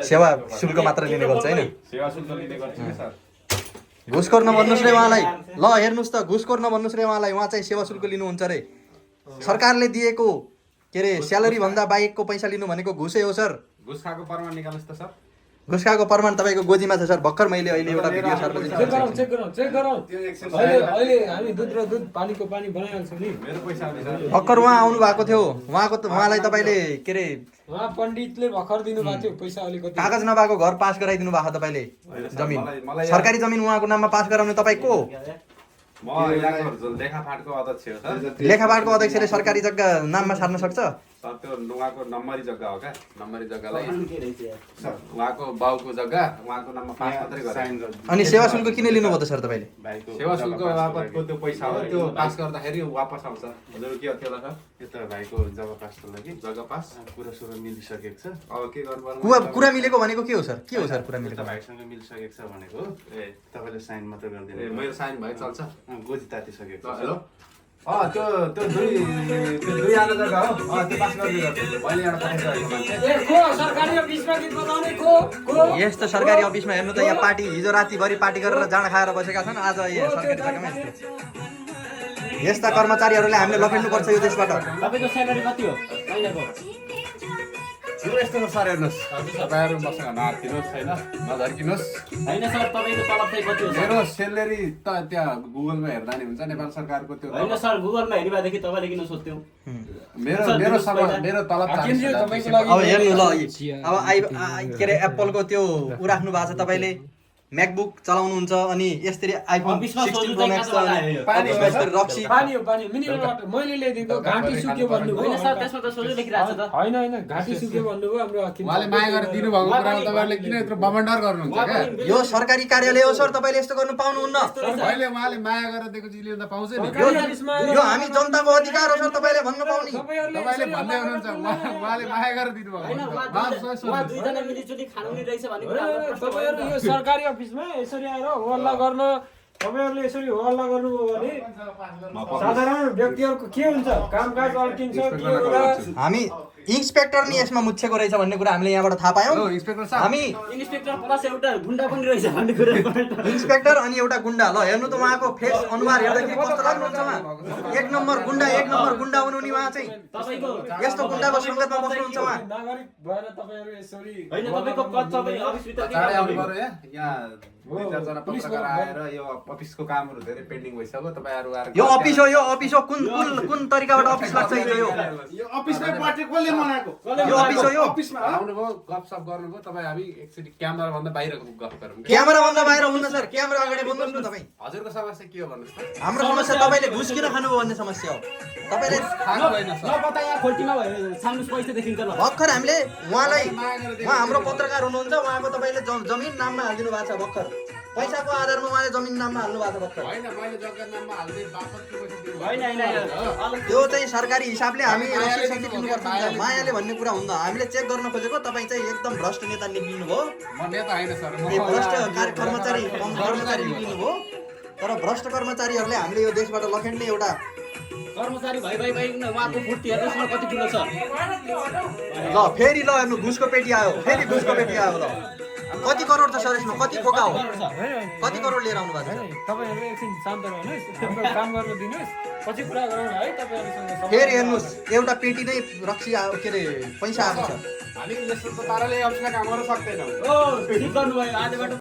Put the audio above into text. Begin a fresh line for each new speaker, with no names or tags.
सेवा शुल्क मात्र लिने गर्छ हैन
सेवा शुल्क लिने गर्छ नि सर
घुसखोर नभन्नुस् रे उहाँलाई ल हेर्नुस् त घुसखोर नभन्नुस् रे उहाँलाई उहाँ चाहिँ सेवा शुल्क लिनुहुन्छ रे सरकारले दिएको के रे स्यालेरी भन्दा बाहेकको पैसा लिनु भनेको घुसै हो सर
घुस खाएको प्रमाण निकाल्नुस् त सर
घुस खाएको प्रमाण तपाईँको गोजीमा छ सर भर्खर मैले अहिले एउटा भिडियो सार्वजनिक
चेक गरौँ अहिले हामी दुध र दुध पानीको पानी बनाइहाल्छौँ नि
मेरो पैसा आउने सर
भर्खर उहाँ आउनु भएको थियो उहाँलाई तपाईँले के रे
उहाँ पण्डितले भर्खर दिनुभएको थियो पैसा अलिकति
कागज नभएको घर पास गराइदिनु भएको तपाईँले जमिन सरकारी जमिन उहाँको नाममा पास गराउने तपाईँ को
म इलाकाको लेखापाठको अध्यक्ष हो सर
लेखापाठको अध्यक्षले सरकारी जग्गा नाममा सार्न सक्छ
सर त्यो उहाँको नम्बरी जग्गा हो क्या नम्बरी जग्गालाई सर उहाँको बाउको जग्गा उहाँको नाममा पास मात्रै गरे
अनि सेवा शुल्क किन लिनुभयो त सर तपाईँले
सेवा शुल्क बापतको त्यो पैसा हो त्यो पास गर्दाखेरि वापस आउँछ हजुर के हो त्यो सर
यो त भाइको जग्गा पासको लागि
जग्गा पास
कुरा सुरु मिलिसकेको छ
अब के गर्नु
कुरा मिलेको भनेको के हो सर के हो सर कुरा मिलेको
भाइसँग मिलिसकेको छ भनेको
ए
तपाईँले साइन मात्र गरिदिनु
मेरो साइन भए चल्छ
गोजी तातिसकेको छ
हेलो त्यो दुई आना जग्गा हो त्यो पास गरिदिनु मैले यहाँ पठाइसकेको मान्छे
यस्तो सरकारी अफिसमा हेर्नु त यहाँ पार्टी हिजो रातिभरि पार्टी गरेर जाँड खाएर बसेका छन् आज यहाँ सरकारी जग्गामा यस्ता कर्मचारीहरूले हामीले लखेड्नु पर्छ यो देशबाट
तपाईको स्यालेरी कति हो महिनाको
सुरु यस्तो छ सर हेर्नुहोस् तपाईँहरू मसँग नआर्किनुहोस् होइन नझर्किनुहोस्
हैन सर तपाईको तलब चाहिँ कति हो सर
मेरो सेलेरी त त्यहाँ गुगलमा हेर्दा नि हुन्छ नेपाल सरकारको त्यो
हैन सर गुगलमा हेरिबादेखि तपाईले किन सोध्थ्यौ
मेरो तलब
तपाईँको लागि
अब हेर्नु ल अब के अरे एप्पलको त्यो उ राख्नु भएको छ तपाईँले म्याकबुक चलाउनुहुन्छ अनि यसरी आइफोन 16 प्रो म्याक्स रक्सी
पानी हो मिनरल वाटर मैले ल्याइदिएको घाँटी सुक्यो भन्नुभयो
हैन सर त्यसमा त सोझै लेखिरहेको छ त
हैन घाँटी सुक्यो भन्नुभयो हाम्रो
उहाँले माया गरेर दिनु भएको कुरामा तपाईहरुले किन यत्रो बमण्डर गर्नुहुन्छ के
यो सरकारी कार्यालय हो सर तपाईले यस्तो गर्नु पाउनुहुन्न
अहिले उहाँले माया गरेर दिएको चिज लिँदा पाउँछ नि
यो हामी जनताको अधिकार हो सर तपाईले भन्न पाउने
तपाईले भन्दै हुनुहुन्छ उहाँले माया गरेर दिनु भएको
उहाँ दुईजना मिलिजुली खानु नि रहेछ भन्ने कुरा
तपाईहरु यो सरकारी अफिसमा यसरी आएर हल्ला गर्न तपाईहरुले यसरी हल्ला गर्नुभयो भने साधारण व्यक्तिहरुको के हुन्छ कामकाज अल्टिन्छ के होला
हामी इन्स्पेक्टर नि यसमा मुच्छेको रहेछ भन्ने कुरा हामीले यहाँबाट थाहा पायौं
इन्स्पेक्टर साहब
हामी
इन्स्पेक्टर प्लस एउटा गुण्डा पनि रहेछ भन्ने कुरा
इन्स्पेक्टर अनि एउटा गुण्डा ल हेर्नु त उहाँको फेस अनुहार हेर्दाखेरि कस्तो लाग्नुहुन्छ उहाँ एक नम्बर गुण्डा हुनु नि उहाँ चाहिँ
तपाईको
यस्तो गुण्डाको संगतमा बस्नुहुन्छ उहाँ
नागरिक भएर तपाईहरु यसरी
हैन तपाईको पद तपाईँ अफिस भित्र
चाँडै आउनु पर्यो यहाँ दुई चारजना पत्रकार आएर यो अफिसको कामहरु धेरै पेन्डिङ भइसक्यो तपाईहरु आएर
यो अफिस हो कुन तरिकाबाट अफिस लाग्छ यो
अफिसमै पार्टी कसले बनाएको
यो अफिस हो यो
अफिसमा आउनुभयो गफसफ गर्नुभयो तपाईँ हामी एकचोटि क्यामेरा भन्दा बाहिरको गफ गरौँ
क्यामेरा भन्दा बाहिर हुन्न सर क्यामेरा अगाडि बोल्नुहोस् न तपाईँ
हजुरको समस्या के हो भन्नुहोस् त
हाम्रो समस्या तपाईले घुस किन खानुभयो भन्ने समस्या हो तपाईले
खानु होइन सर
नपता यहाँ खोल्टीमा भएर साम्नुस पैसा देखिन्छ ल
भर्खर हामीले उहाँ हाम्रो पत्रकार हुनुहुन्छ उहाँको तपाईले जमिन नाममा हालिदिनु भएको छ भर्खर पैसाको आधारमा उहाँले जमिन नाममा हाल्नु भएको छ भर्खर
होइन मैले जग्गा नाममा हाल्दै बापतको पैसा दिनु
हैन
त्यो चाहिँ सरकारी हिसाबले हामी रसिद लिनुपर्छ मायाले भन्ने कुरा हुन्न हामीले चेक गर्न खोजेको तपाईँ चाहिँ एकदम भ्रष्ट नेता निक्लिनुभयो
म नेता होइन सर
भ्रष्ट कर्मचारी निक्लिनुभयो तर भ्रष्ट कर्मचारीहरूले हामीले यो देशबाट लखेड्ने एउटा
कर्मचारी भाइ उहाँको फुर्ती हेर्नुहोस् न कति ठुलो छ
ल फेरि ल हेर्नु घुसको पेटी आयो ल कति करोड छ सर यसमा कति खोका हो कति करोड लिएर आउनु भएको छ
तपाईहरु एकछिन शान्त रहनुहोस् हाम्रो काम गर्न दिनुहोस् पछि कुरा गरौँ है तपाईहरुसँग
फेरि हेर्नुहोस् एउटा पेटी नै रक्सी के अरे पैसा आएको छ
हामी यस्तो पाराले अफिसमा काम गर्न सक्दैनौँ
ओ ठीक गर्नुभयो आजबाट